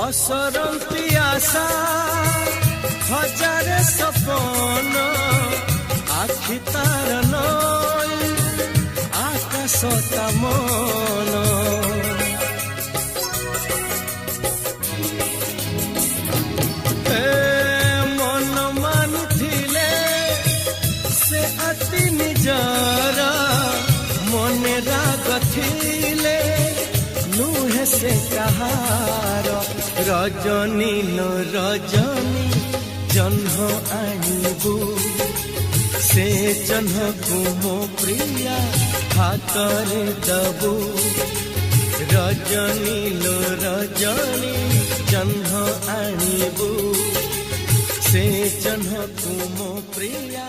असरंती आशा हजारे सपन आखि तार नई आकाश ता मन मन मानुथिले से अति निजर मन राग थिले नुहे से कहार रजनी लो रजनी जन्ह आनिबू से जन्ह को मो प्रिया हातरे दबू रजनी लो रजनी जन्ह आनिबू से जन्ह को मो प्रिया।